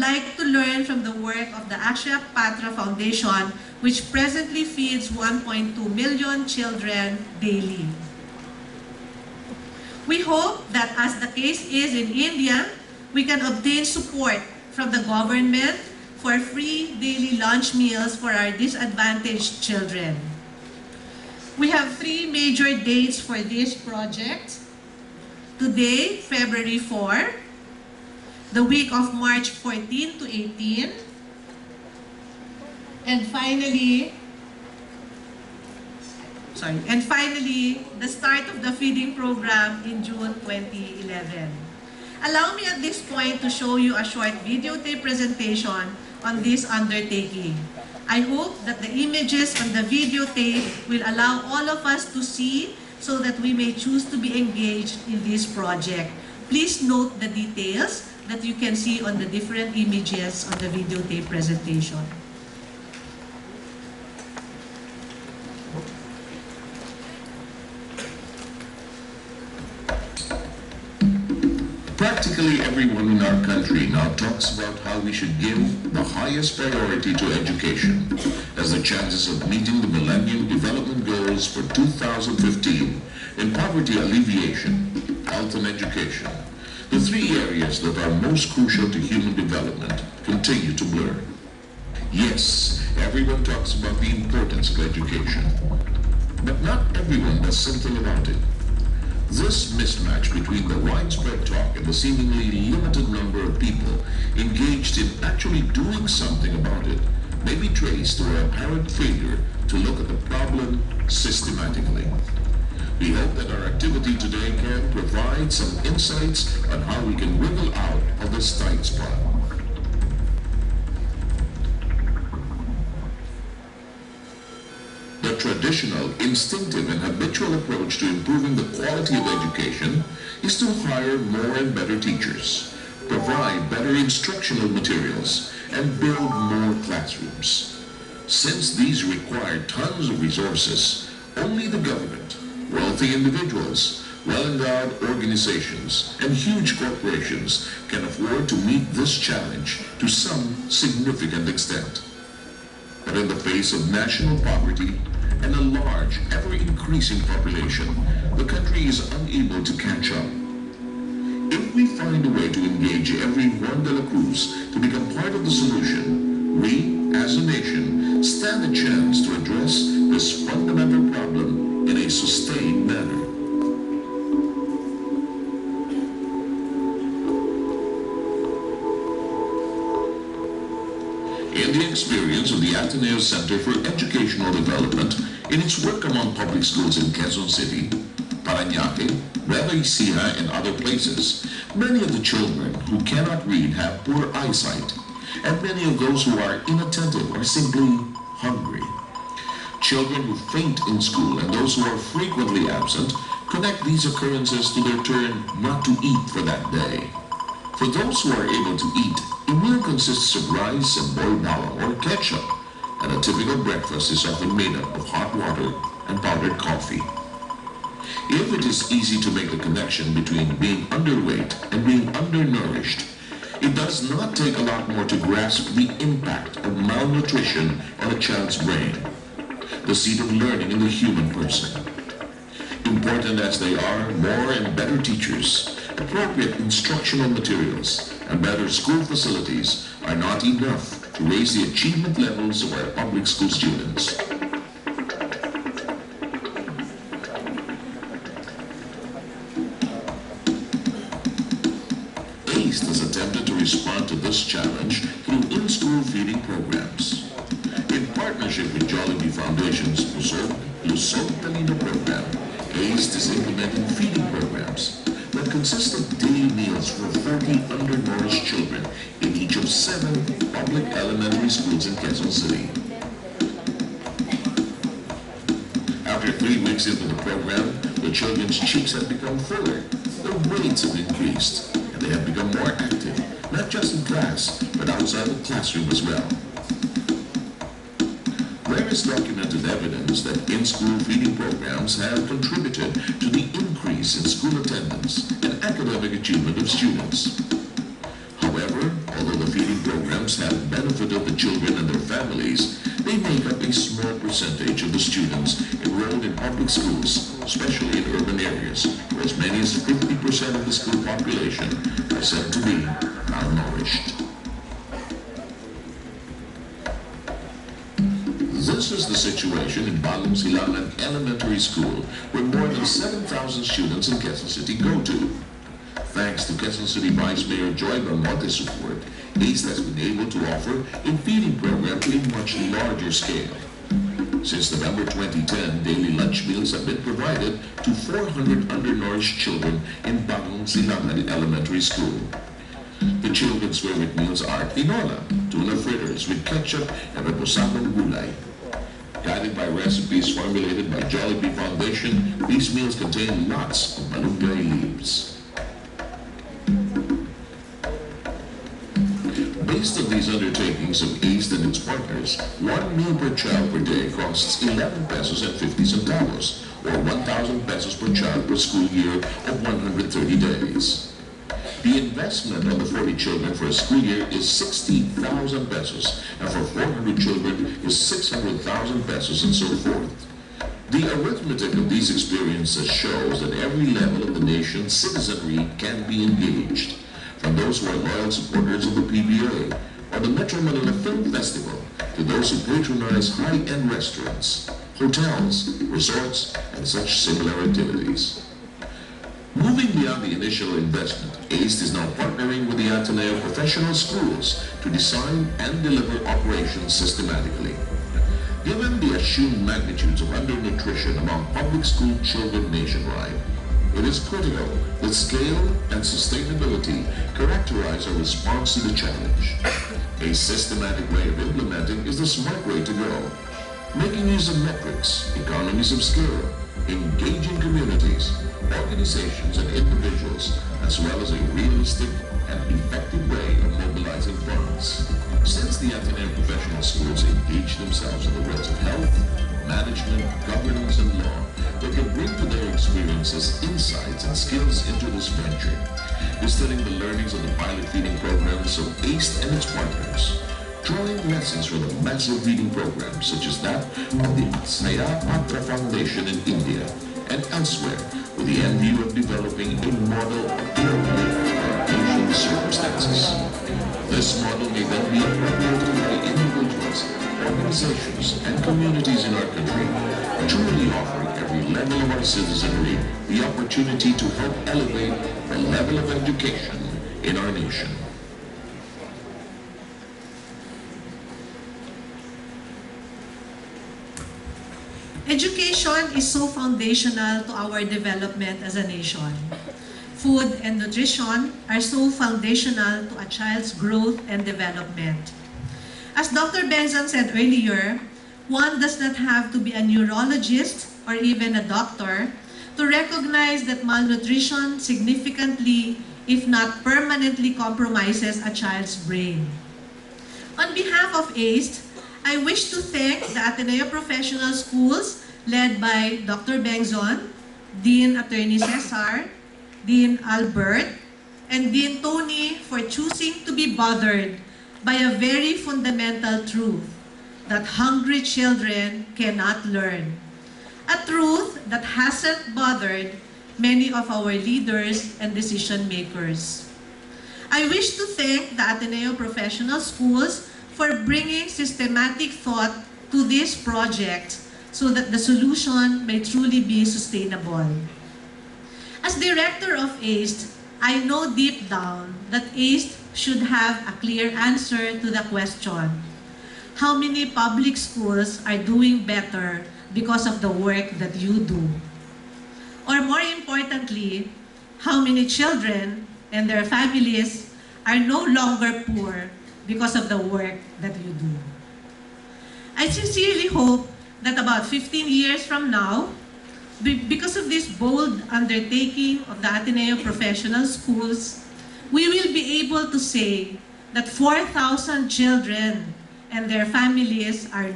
like to learn from the work of the Akshay Patra Foundation, which presently feeds 1.2 million children daily. We hope that, as the case is in India, we can obtain support from the government for free daily lunch meals for our disadvantaged children. We have 3 major dates for this project. Today, February 4, the week of March 14 to 18, and finally, the start of the feeding program in June 2011. Allow me at this point to show you a short videotape presentation on this undertaking. I hope that the images on the videotape will allow all of us to see so that we may choose to be engaged in this project. Please note the details that you can see on the different images on the videotape presentation. Practically everyone in our country now talks about how we should give the highest priority to education, as the chances of meeting the Millennium Development Goals for 2015 in poverty alleviation, health and education, the 3 areas that are most crucial to human development, continue to blur. Yes, everyone talks about the importance of education, but not everyone does something about it. This mismatch between the widespread talk and the seemingly limited number of people engaged in actually doing something about it may be traced to our apparent failure to look at the problem systematically. We hope that our activity today can provide some insights on how we can wriggle out of this tight spot. The traditional, instinctive, and habitual approach to improving the quality of education is to hire more and better teachers, provide better instructional materials, and build more classrooms. Since these require tons of resources, only the government, wealthy individuals, well-endowed organizations, and huge corporations can afford to meet this challenge to some significant extent. But in the face of national poverty and a large, ever-increasing population, the country is unable to catch up. If we find a way to engage every Juan de la Cruz to become part of the solution, we, as a nation, stand a chance to address this fundamental problem in a sustained manner. In the experience of the Ateneo Center for Educational Development in its work among public schools in Quezon City, Parañaque, Nueva Ecija, and other places, many of the children who cannot read have poor eyesight, and many of those who are inattentive are simply hungry. Children who faint in school and those who are frequently absent connect these occurrences to their turn not to eat for that day. For those who are able to eat, a meal consists of rice and boiled bawang or ketchup, and a typical breakfast is often made up of hot water and powdered coffee. If it is easy to make the connection between being underweight and being undernourished, it does not take a lot more to grasp the impact of malnutrition on a child's brain, the seat of learning in the human person. Important as they are, more and better teachers, appropriate instructional materials, and better school facilities are not enough to raise the achievement levels of our public school students. ACE has attempted to respond to this challenge through in-school feeding programs. In partnership with Jollibee Foundation's Lusog Talino program, ACE is implementing feeding programs that consist of daily meals for 40 undernourished children in each of 7 public elementary schools in Quezon City. After 3 weeks into the program, the children's cheeks have become fuller, their weights have increased, and they have become more active, not just in class, but outside the classroom as well. There is documented evidence that in-school feeding programs have contributed to the increase in school attendance and academic achievement of students. However, although the feeding programs have benefited the children and their families, they make up a small percentage of the students enrolled in public schools, especially in urban areas, where as many as 50% of the school population are said to be malnourished. This is the situation in Bagong Silangan Elementary School, where more than 7,000 students in Quezon City go to. Thanks to Quezon City Vice Mayor Joy Belmonte's support, ACE has been able to offer a feeding program to a much larger scale. Since November 2010, daily lunch meals have been provided to 400 undernourished children in Bagong Silangan Elementary School. The children's favorite meals are tinola, tuna fritters with ketchup and reposadong gulay. Guided by recipes formulated by Jollibee Foundation, these meals contain lots of malunggay leaves. Based on these undertakings of ACE and its partners, one meal per child per day costs 11 pesos and 50 centavos, or 1,000 pesos per child per school year of 130 days. The investment on the 40 children for a school year is 60,000 pesos, and for 400 children is 600,000 pesos, and so forth. The arithmetic of these experiences shows that every level of the nation's citizenry can be engaged, from those who are loyal supporters of the PBA or the Metro Manila Film Festival to those who patronize high-end restaurants, hotels, resorts, and such similar activities. Moving beyond the initial investment, ACE is now partnering with the Ateneo Professional Schools to design and deliver operations systematically. Given the assumed magnitudes of undernutrition among public school children nationwide, it is critical that scale and sustainability characterize our response to the challenge. A systematic way of implementing is the smart way to go, making use of metrics, economies of scale, engaging communities, organizations and individuals, as well as a realistic and effective way of mobilizing funds. Since the Ateneo Professional Schools engage themselves in the realms of health, management, governance, and law, they can bring to their experiences insights and skills into this venture, distilling the learnings of the pilot feeding programs of ACE and its partners, drawing lessons from the massive feeding programs such as that of the Saya Patra Foundation in India and elsewhere, with the end view of developing a model appropriate for Asian circumstances. This model may then be appropriated by individuals, organizations, and communities in our country, truly offering every level of our citizenry the opportunity to help elevate the level of education in our nation. Education is so foundational to our development as a nation. Food and nutrition are so foundational to a child's growth and development. As Dr. Bengzon said earlier, one does not have to be a neurologist or even a doctor to recognize that malnutrition significantly, if not permanently, compromises a child's brain. On behalf of ACE, I wish to thank the Ateneo Professional Schools led by Dr. Bengzon, Dean Attorney Cesar, Dean Albert, and Dean Tony for choosing to be bothered by a very fundamental truth that hungry children cannot learn. A truth that hasn't bothered many of our leaders and decision makers. I wish to thank the Ateneo Professional Schools for bringing systematic thought to this project so that the solution may truly be sustainable. As director of ACE, I know deep down that ACE should have a clear answer to the question, how many public schools are doing better because of the work that you do? Or more importantly, how many children and their families are no longer poor because of the work that you do? I sincerely hope that about 15 years from now, because of this bold undertaking of the Ateneo Professional Schools, we will be able to say that 4,000 children and their families are